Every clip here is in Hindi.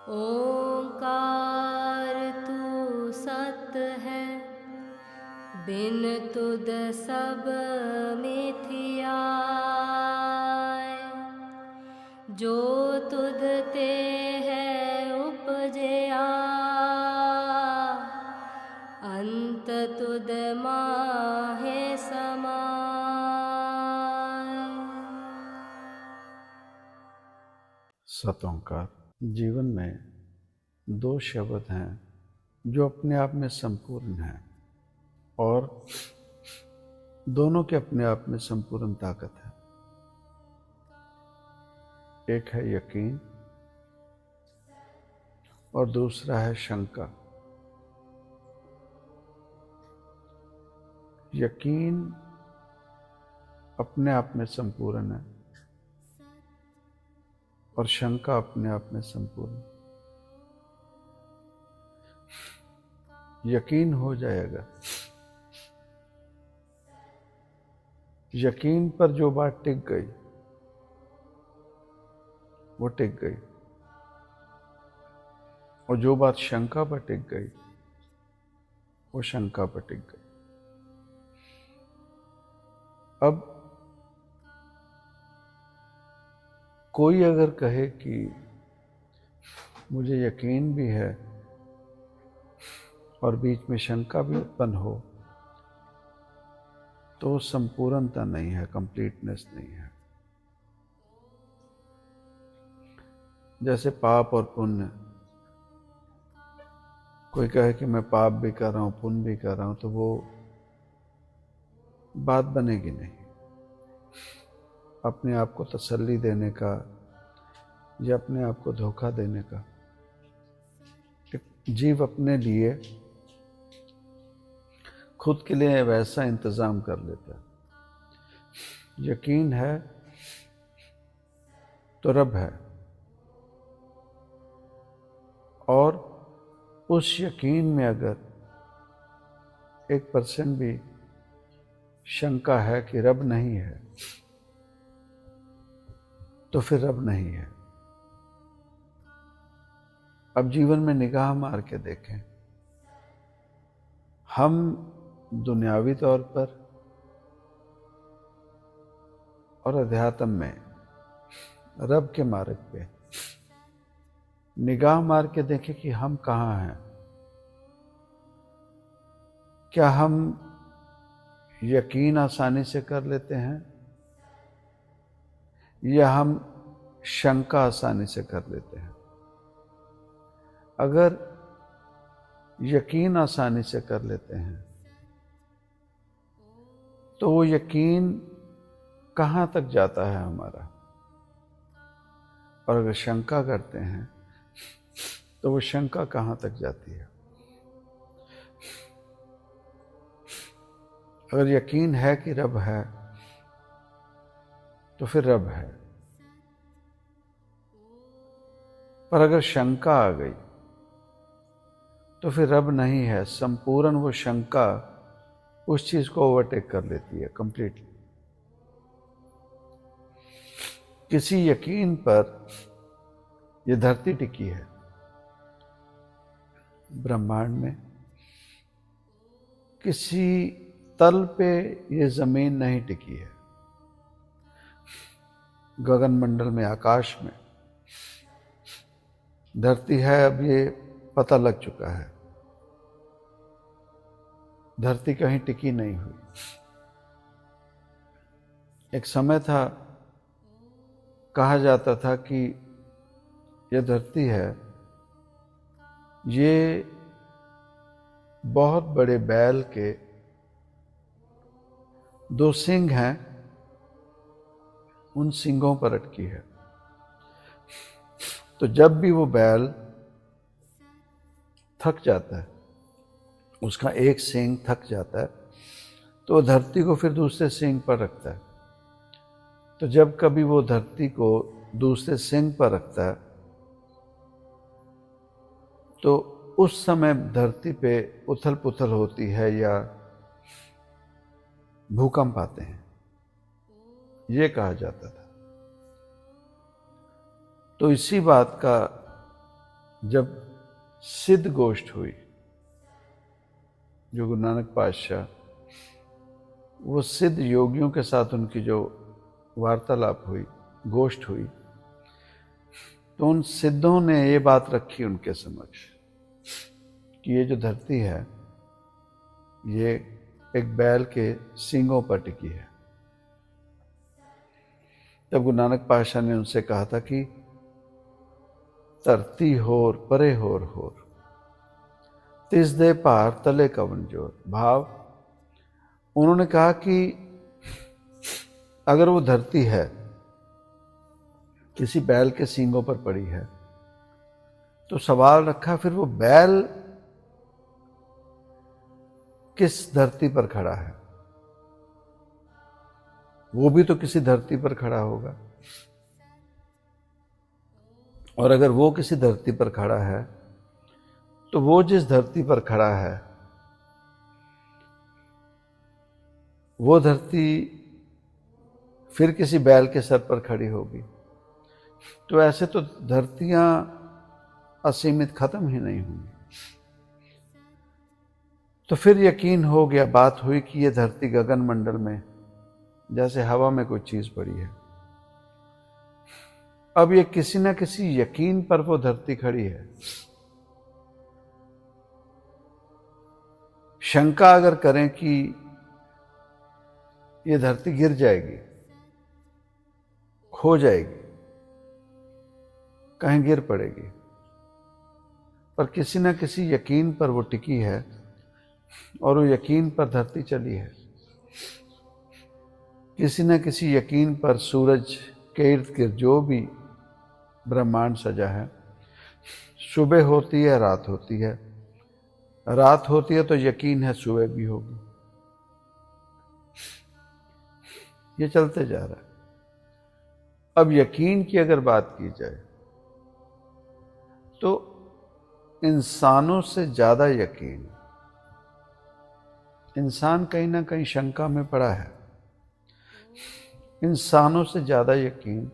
ओंकार तू सत है, बिन तुद सब मिथियाय। जो तुद ते है उपजया, अंत तुद माहे समाय। सतोंकार। जीवन में दो शब्द हैं जो अपने आप में संपूर्ण हैं और दोनों के अपने आप में संपूर्ण ताकत है। एक है यकीन और दूसरा है शंका। यकीन अपने आप में संपूर्ण है और शंका अपने आप में संपूर्ण। यकीन हो जाएगा। यकीन पर जो बात टिक गई वो टिक गई, और जो बात शंका पर टिक गई वो शंका पर टिक गई। अब कोई अगर कहे कि मुझे यकीन भी है और बीच में शंका भी उत्पन्न हो, तो संपूर्णता नहीं है, कंप्लीटनेस नहीं है। जैसे पाप और पुण्य, कोई कहे कि मैं पाप भी कर रहा हूं पुण्य भी कर रहा हूं, तो वो बात बनेगी नहीं। अपने आप को तसल्ली देने का या अपने आप को धोखा देने का। जीव अपने लिए खुद के लिए वैसा इंतजाम कर लेता है। यकीन है तो रब है, और उस यकीन में अगर 1% भी शंका है कि रब नहीं है, तो फिर रब नहीं है। अब जीवन में निगाह मार के देखें, हम दुनियावी तौर पर और अध्यात्म में रब के मार्ग पे निगाह मार के देखें कि हम कहाँ हैं। क्या हम यकीन आसानी से कर लेते हैं या हम शंका आसानी से कर लेते हैं? अगर यकीन आसानी से कर लेते हैं तो वो यकीन कहाँ तक जाता है हमारा, और अगर शंका करते हैं तो वो शंका कहाँ तक जाती है। अगर यकीन है कि रब है तो फिर रब है, पर अगर शंका आ गई तो फिर रब नहीं है। संपूर्ण वो शंका उस चीज को ओवरटेक कर लेती है कंप्लीटली। किसी यकीन पर यह धरती टिकी है, ब्रह्मांड में किसी तल पे ये जमीन नहीं टिकी है। गगन मंडल में, आकाश में धरती है, अब ये पता लग चुका है। धरती कहीं टिकी नहीं हुई। एक समय था, कहा जाता था कि यह धरती है, ये बहुत बड़े बैल के 2 सींग हैं, उन सींगों पर अटकी है। तो जब भी वो बैल थक जाता है, उसका एक सींग थक जाता है, तो वो धरती को फिर दूसरे सींग पर रखता है। तो जब कभी वो धरती को दूसरे सींग पर रखता है, तो उस समय धरती पे उथल पुथल होती है या भूकंप आते हैं, ये कहा जाता था। तो इसी बात का जब सिद्ध गोष्ठ हुई, जो गुरु नानक पातशाह, वो सिद्ध योगियों के साथ उनकी जो वार्तालाप हुई, गोष्ठ हुई, तो उन सिद्धों ने ये बात रखी उनके समक्ष कि ये जो धरती है ये एक बैल के सींगों पर टिकी है। तब गुरु नानक पातशाह ने उनसे कहा था कि धरती होर परे होर होर, तिस दे भार तले कवन जोर। भाव, उन्होंने कहा कि अगर वो धरती है किसी बैल के सींगों पर पड़ी है, तो सवाल रखा फिर वो बैल किस धरती पर खड़ा है? वो भी तो किसी धरती पर खड़ा होगा, और अगर वो किसी धरती पर खड़ा है तो वो जिस धरती पर खड़ा है वो धरती फिर किसी बैल के सर पर खड़ी होगी। तो ऐसे तो धरतियां असीमित खत्म ही नहीं होंगी। तो फिर यकीन हो गया, बात हुई कि ये धरती गगन मंडल में जैसे हवा में कोई चीज पड़ी है। अब ये किसी न किसी यकीन पर वो धरती खड़ी है। शंका अगर करें कि ये धरती गिर जाएगी, खो जाएगी, कहीं गिर पड़ेगी, पर किसी न किसी यकीन पर वो टिकी है, और वो यकीन पर धरती चली है। किसी न किसी यकीन पर सूरज के इर्द गिर्द जो भी ब्रह्मांड सजा है, सुबह होती है, रात होती है, रात होती है तो यकीन है सुबह भी होगी। ये चलते जा रहा है। अब यकीन की अगर बात की जाए तो इंसानों से ज्यादा यकीन, इंसान कहीं ना कहीं शंका में पड़ा है, इंसानों से ज्यादा यकीन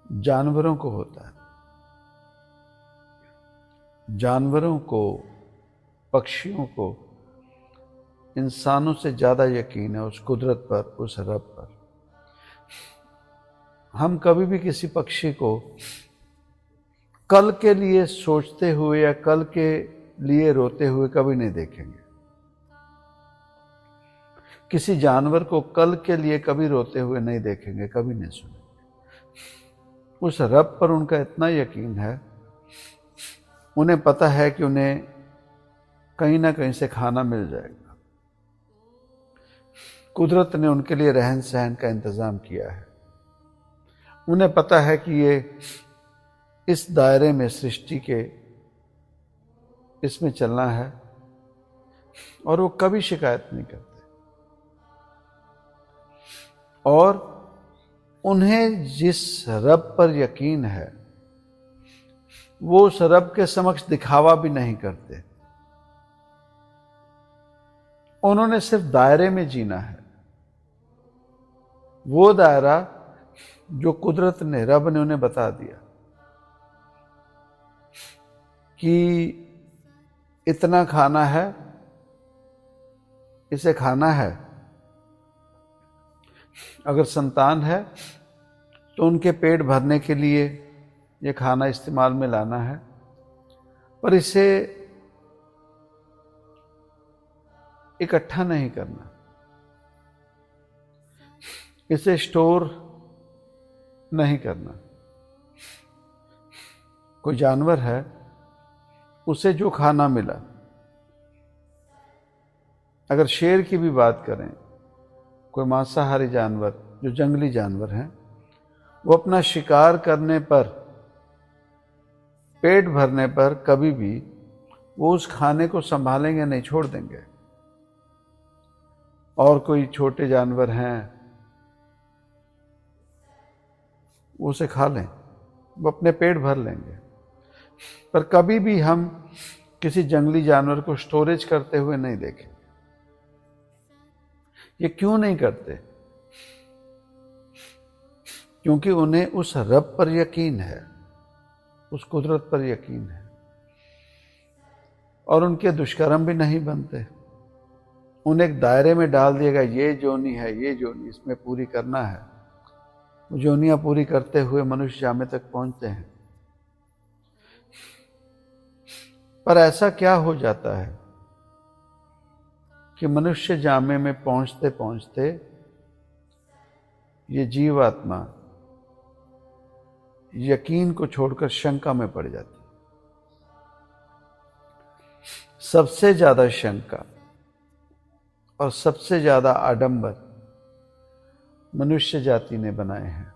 जानवरों को होता है। जानवरों को, पक्षियों को इंसानों से ज्यादा यकीन है उस कुदरत पर, उस रब पर। हम कभी भी किसी पक्षी को कल के लिए सोचते हुए या कल के लिए रोते हुए कभी नहीं देखेंगे। किसी जानवर को कल के लिए कभी रोते हुए नहीं देखेंगे, कभी नहीं सुनेंगे। उस रब पर उनका इतना यकीन है, उन्हें पता है कि उन्हें कहीं ना कहीं से खाना मिल जाएगा। कुदरत ने उनके लिए रहन सहन का इंतजाम किया है। उन्हें पता है कि ये इस दायरे में, सृष्टि के इसमें चलना है, और वो कभी शिकायत नहीं करते। और उन्हें जिस रब पर यकीन है वो उस रब के समक्ष दिखावा भी नहीं करते। उन्होंने सिर्फ दायरे में जीना है, वो दायरा जो कुदरत ने, रब ने उन्हें बता दिया कि इतना खाना है, इसे खाना है। अगर संतान है तो उनके पेट भरने के लिए ये खाना इस्तेमाल में लाना है, पर इसे इकट्ठा नहीं करना, इसे स्टोर नहीं करना। कोई जानवर है, उसे जो खाना मिला, अगर शेर की भी बात करें, कोई मांसाहारी जानवर, जो जंगली जानवर हैं, वो अपना शिकार करने पर, पेट भरने पर कभी भी वो उस खाने को संभालेंगे नहीं, छोड़ देंगे। और कोई छोटे जानवर हैं, वो उसे खा लें, वो अपने पेट भर लेंगे। पर कभी भी हम किसी जंगली जानवर को स्टोरेज करते हुए नहीं देखें। ये क्यों नहीं करते? क्योंकि उन्हें उस रब पर यकीन है उस कुदरत पर यकीन है, और उनके दुष्कर्म भी नहीं बनते। उन्हें एक दायरे में डाल दिया गया, ये जोनी है, ये जोनी इसमें पूरी करना है। जोनियां पूरी करते हुए मनुष्य जामे तक पहुंचते हैं। पर ऐसा क्या हो जाता है कि मनुष्य जामे में पहुंचते पहुंचते ये जीवात्मा यकीन को छोड़कर शंका में पड़ जाती। सबसे ज्यादा शंका और सबसे ज्यादा आडंबर मनुष्य जाति ने बनाए हैं।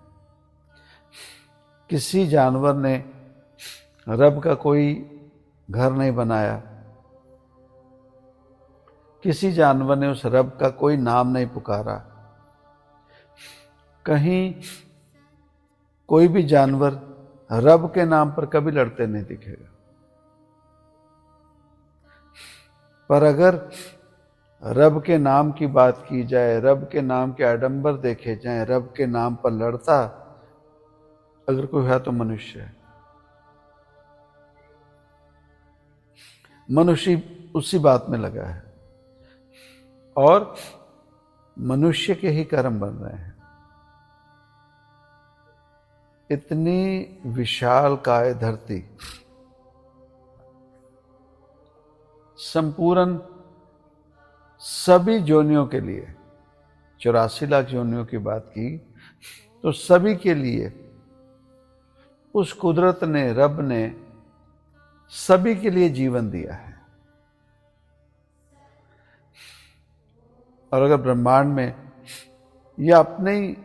किसी जानवर ने रब का कोई घर नहीं बनाया, किसी जानवर ने उस रब का कोई नाम नहीं पुकारा। कहीं कोई भी जानवर रब के नाम पर कभी लड़ते नहीं दिखेगा। पर अगर रब के नाम की बात की जाए, रब के नाम के आडंबर देखे जाएं, रब के नाम पर लड़ता अगर कोई है तो मनुष्य है। मनुष्य उसी बात में लगा है और मनुष्य के ही कर्म बन रहे हैं। इतनी विशाल काय धरती, संपूर्ण सभी जोनियों के लिए, 84 लाख जोनियों की बात की तो सभी के लिए उस कुदरत ने, रब ने सभी के लिए जीवन दिया है। और अगर ब्रह्मांड में या अपने ही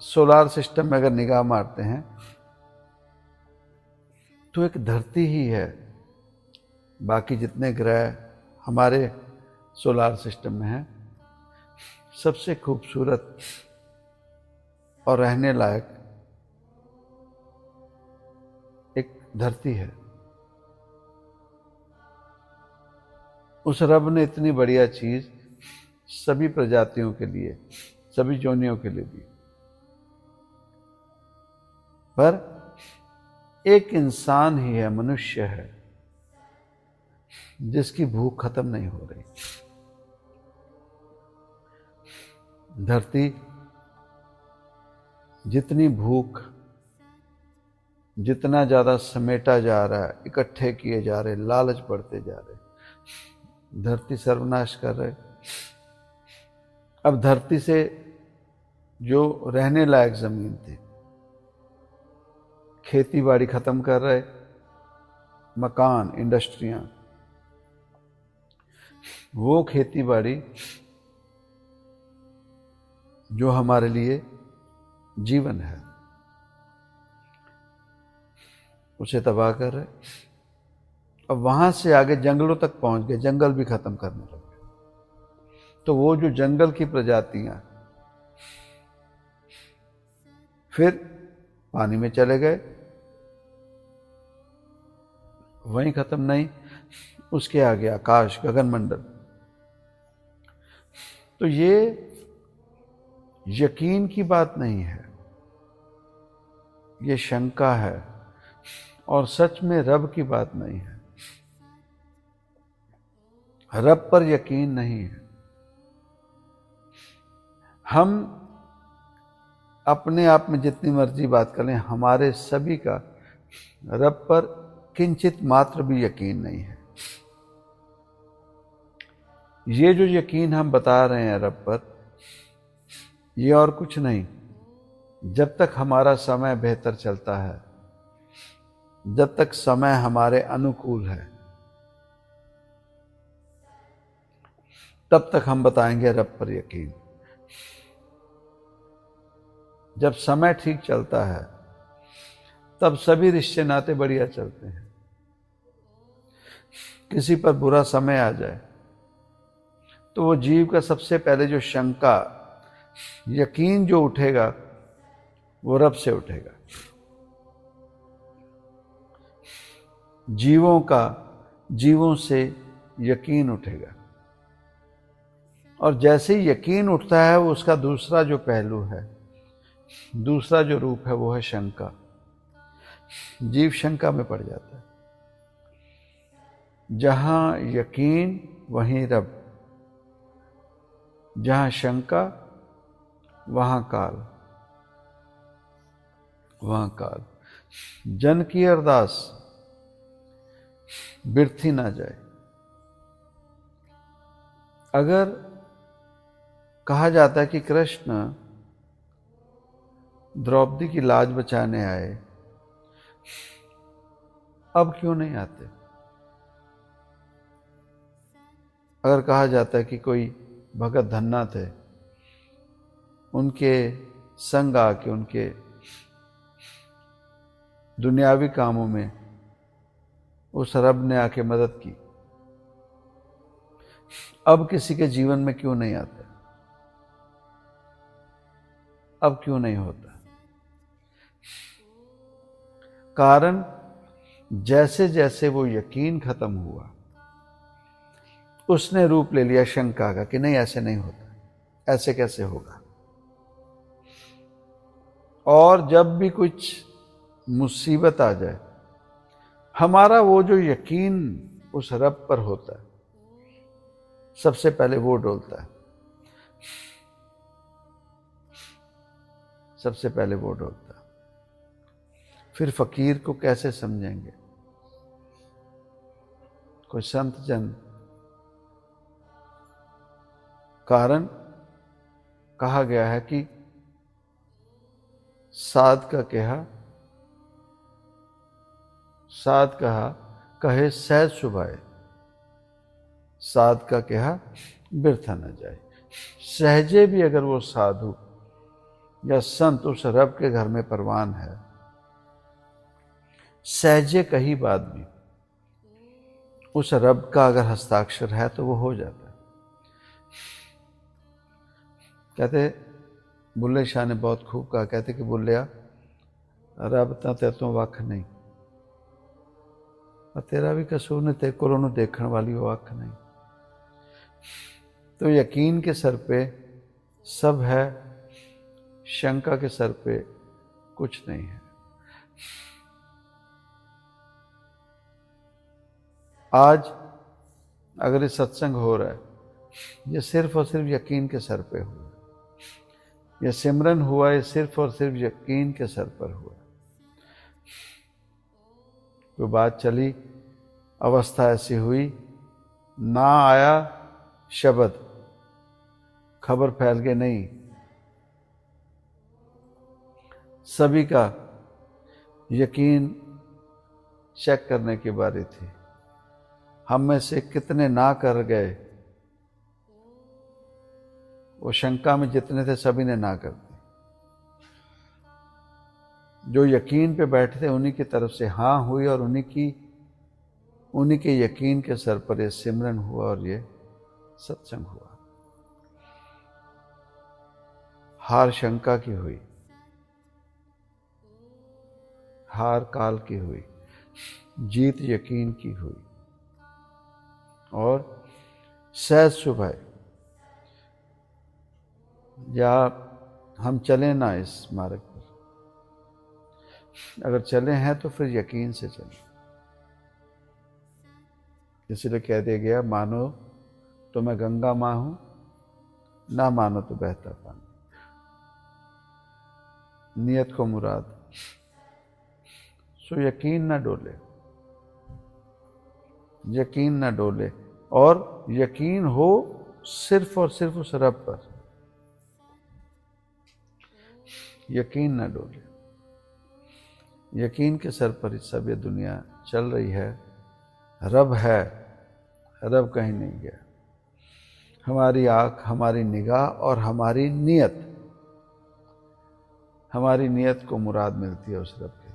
सोलार सिस्टम में अगर निगाह मारते हैं तो एक धरती ही है। बाकी जितने ग्रह हमारे सोलार सिस्टम में हैं, सबसे खूबसूरत और रहने लायक एक धरती है। उस रब ने इतनी बढ़िया चीज सभी प्रजातियों के लिए, सभी जोनियों के लिए दी, पर एक इंसान ही है, मनुष्य है, जिसकी भूख खत्म नहीं हो रही। धरती जितनी भूख, जितना ज्यादा समेटा जा रहा है, इकट्ठे किए जा रहे, लालच बढ़ते जा रहे, धरती सर्वनाश कर रहे। अब धरती से जो रहने लायक जमीन थी, खेती बाड़ी खत्म कर रहे, मकान, इंडस्ट्रियां, वो खेती बाड़ी जो हमारे लिए जीवन है, उसे तबाह कर रहे। अब वहां से आगे जंगलों तक पहुंच गए, जंगल भी खत्म करने लगे। तो वो जो जंगल की प्रजातियां फिर पानी में चले गए, वहीं खत्म नहीं, उसके आगे आकाश, गगनमंडल। तो ये यकीन की बात नहीं है, ये शंका है और सच में रब की बात नहीं है। रब पर यकीन नहीं है। हम अपने आप में जितनी मर्जी बात करें, हमारे सभी का रब पर किंचित मात्र भी यकीन नहीं है। ये जो यकीन हम बता रहे हैं रब पर, ये और कुछ नहीं। जब तक हमारा समय बेहतर चलता है, जब तक समय हमारे अनुकूल है, तब तक हम बताएंगे रब पर यकीन। जब समय ठीक चलता है, तब सभी रिश्ते नाते बढ़िया चलते हैं। किसी पर बुरा समय आ जाए तो वो जीव का सबसे पहले जो शंका, यकीन जो उठेगा, वो रब से उठेगा। जीवों से यकीन उठेगा, और जैसे ही यकीन उठता है, वो उसका दूसरा जो पहलू है, दूसरा जो रूप है, वो है शंका। जीव शंका में पड़ जाता है। जहां यकीन वहीं रब, जहां शंका वहां काल, वहां काल। जन की अरदास बिरथी ना जाए। अगर कहा जाता है कि कृष्ण द्रौपदी की लाज बचाने आए, अब क्यों नहीं आते? अगर कहा जाता है कि कोई भगत धन्ना थे, उनके संग आके उनके दुनियावी कामों में उस रब ने आके मदद की, अब किसी के जीवन में क्यों नहीं आता? अब क्यों नहीं होता? कारण जैसे जैसे वो यकीन खत्म हुआ, उसने रूप ले लिया शंका का कि नहीं, ऐसे नहीं होता, ऐसे कैसे होगा। और जब भी कुछ मुसीबत आ जाए, हमारा वो जो यकीन उस रब पर होता है, सबसे पहले वो डोलता है, सबसे पहले वो डोलता है। फिर फकीर को कैसे समझेंगे? कोई संत जन। कारण कहा गया है कि साध का कहा कहे सहज सुभाए, साध का कहा बिरथा न जाए। सहजे भी अगर वो साधु या संत उस रब के घर में परवान है, सहजे कही बात भी उस रब का अगर हस्ताक्षर है तो वो हो जाता है। कहते बुल्ले शाह ने बहुत खूब कहा, कहते कि बुल्लिया रब ते तो वख नहीं, और तेरा भी कसूर ने ते को देखने वाली वो अख नहीं। तो यकीन के सर पे सब है, शंका के सर पे कुछ नहीं है। आज अगर ये सत्संग हो रहा है, ये सिर्फ और सिर्फ यकीन के सर पे हुआ। ये सिमरन हुआ, ये सिर्फ और सिर्फ यकीन के सर पर हुआ। कोई बात चली, अवस्था ऐसी हुई, ना आया शब्द, खबर फैल गई नहीं। सभी का यकीन चेक करने की बारी थी। हम में से कितने ना कर गए, वो शंका में जितने थे सभी ने ना कर दी। जो यकीन पे बैठे थे उन्हीं की तरफ से हाँ हुई, और उन्हीं के यकीन के सर पर ये सिमरन हुआ और ये सत्संग हुआ। हार शंका की हुई, हार काल की हुई, जीत यकीन की हुई, और सहज सुभाए। या हम चले ना इस मार्ग पर, अगर चले हैं तो फिर यकीन से चलें। इसलिए कह दिया गया, मानो तो मैं गंगा मां हूं, ना मानो तो बहता पानी। नियत को मुराद, सो यकीन ना डोले, यकीन ना डोले, और यकीन हो सिर्फ और सिर्फ उस रब पर। यकीन ना डोले, यकीन के सर पर सब ये दुनिया चल रही है। रब है, रब कहीं नहीं गया। हमारी आंख, हमारी निगाह और हमारी नियत को मुराद मिलती है उस रब के,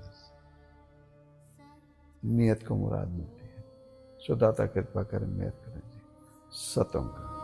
नियत को मुराद मिलती है। सो दाता कृपा करें, मेहर करें जी। सतों का